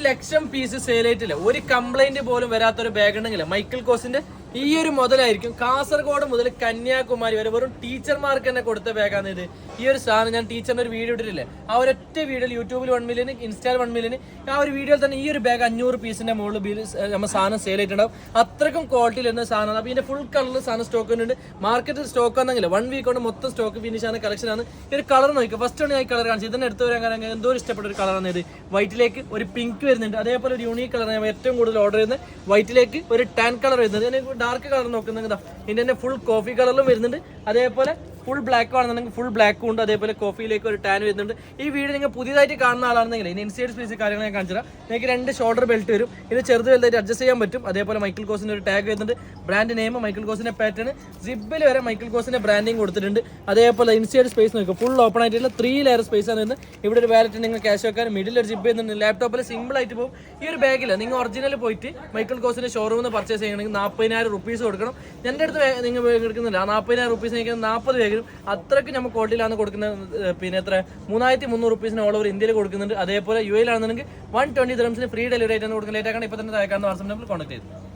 ലക്ഷം piece sale ആയിട്ടില്ല, ഒരു complaint പോലും വരാത്തൊരു ബാഗ് ഉണ്ടെങ്കിൽ മൈക്കിൾ കോസിന്റെ ഈ ഒരു മുതലായിരിക്കും. കാസർഗോഡ് മുതൽ കന്യാകുമാരി വരെ വെറും ടീച്ചർമാർക്ക് തന്നെ കൊടുത്ത ബാഗാണ് ഇത്. ഈ ഒരു സാധനം ഞാൻ ടീച്ചറിന്റെ ഒരു വീഡിയോ ഇട്ടിട്ടില്ലേ, ആ ഒരൊറ്റ വീഡിയോയിൽ യൂട്യൂബിൽ 1 മില്യൺ, ഇൻസ്റ്റാൾ 1 മില്യൺ, ആ ഒരു വീഡിയോയിൽ തന്നെ ഈ ഒരു ബാഗ് 500 പീസിന്റെ മുകളിൽ നമ്മൾ സാധനം സെയിൽ ആയിട്ടുണ്ടാവും. അത്രക്കും ക്വാളിറ്റിയിൽ വരുന്ന സാധനമാണ്. അപ്പോൾ ഇതിന്റെ ഫുൾ കളർ സാധനം സ്റ്റോക്ക് ഉണ്ട്. മാർക്കറ്റിൽ സ്റ്റോക്ക് ആണെങ്കിൽ 1 വീക്ക് കൊണ്ട് മൊത്തം സ്റ്റോക്ക് ഫിനിഷ് ആണ്, കളക്ഷൻ ആണ്. ഈ ഒരു കളർ നോക്കുക, ഫസ്റ്റ് ആണ് ഞാൻ ഈ കളർ കാണിച്ചത്. ഇതിനെ എടുത്ത് വരാൻ കാരണം എന്തോ ഇഷ്ടപ്പെട്ട ഒരു കളറാണ് ഇത്. വൈറ്റിലേക്ക് ഒരു പിങ്ക് വരുന്നുണ്ട്, അതേപോലെ ഒരു യൂണീക് കളർ ഞാൻ ഏറ്റവും കൂടുതൽ ഓർഡർ ചെയ്യുന്നത്. വൈറ്റിലേക്ക് ഒരു ടാൻ കളർ വരുന്നത്, ഡാർക്ക് കളർ നോക്കുന്നത് ഇതിന്റെ ഫുൾ കോഫി കളറിലും വരുന്നുണ്ട്, അതേപോലെ ഫുൾ ബ്ലാക്ക് ആണെന്നുണ്ടെങ്കിൽ ഫുൾ ബ്ലാക്കും ഉണ്ട്, അതേപോലെ കോഫിയിലേക്ക് ഒരു ടാൻ വരുന്നുണ്ട്. ഈ വീഡിയോ നിങ്ങൾ പുതിയതായിട്ട് കാണുന്ന ആളാണെന്നെങ്കിൽ ഇതിന് ഇൻസൈഡ് സ്പേസ് കാര്യങ്ങൾ ഞാൻ കാണിച്ചു തരാം. നിങ്ങൾക്ക് 2 ഷോൾഡർ ബെൽറ്റ് വരും, ഇത് ചെറുത് വലുതായിട്ട് അഡ്ജസ്റ്റ് ചെയ്യാൻ പറ്റും. അതേപോലെ മൈക്കിൾ കോസിന്റെ ഒരു ടാഗ് വരുന്നുണ്ട്, ബ്രാൻഡ് നെയിം മൈക്കിൾ കോസിന്റെ പാറ്റേൺ, സിബിൽ വരെ മൈക്കിൾ കോസിന്റെ ബ്രാൻഡിങ് കൊടുത്തിട്ടുണ്ട്. അതേപോലെ ഇൻസൈഡ് സ്പേസ് നോക്കുക, ഫുൾ ഓപ്പൺ ആയിട്ടുള്ള 3 ലെയർ സ്പേസ് ആണ് വരുന്നത്. ഇവിടെ ഒരു വാലറ്റ് നിങ്ങൾ ക്യാഷ് വെക്കാൻ, മിഡിൽ ഒരു ജിബ് ചെയ്യുന്നുണ്ട്, ലാപ്ടോപ്പിൽ സിമ്പിൾ ആയിട്ട് പോകും. ഈ ഒരു ബാഗിൽ നിങ്ങൾ ഒറിജിനൽ പോയിട്ട് മൈക്കിൾ കോസിന്റെ ഷോറൂമിൽ നിന്ന് പർച്ചേസ് ചെയ്യണമെങ്കിൽ 40,000 റുപ്പീസ് കൊടുക്കണം. എൻ്റെ അടുത്ത് നിങ്ങൾ എടുക്കുന്നില്ല, ആ 40,000 റുപ്പീസ് എനിക്ക് 40 ബാഗിലും അത്രയ്ക്ക് നമ്മൾ ക്വാളിറ്റിയിലാണ് കൊടുക്കുന്നത്. പിന്നെ എത്ര 3,300 റുപ്പീസിന് ഓൾ ഓവർ ഇന്ത്യയിൽ കൊടുക്കുന്നുണ്ട്. അതേപോലെ യു എയിലാണെന്നുണ്ടെങ്കിൽ 120 ദിർഹംസിന് ഫ്രീ ഡെലിവറി ആയിട്ടാണ് കൊടുക്കുന്നത്. ലേറ്റ് ആക്കാൻ ഇപ്പോൾ തന്നെ അയക്കാവുന്ന വാട്സ്ആപ്പ് നമ്പറിൽ കോൺടാക്ട് ചെയ്തു.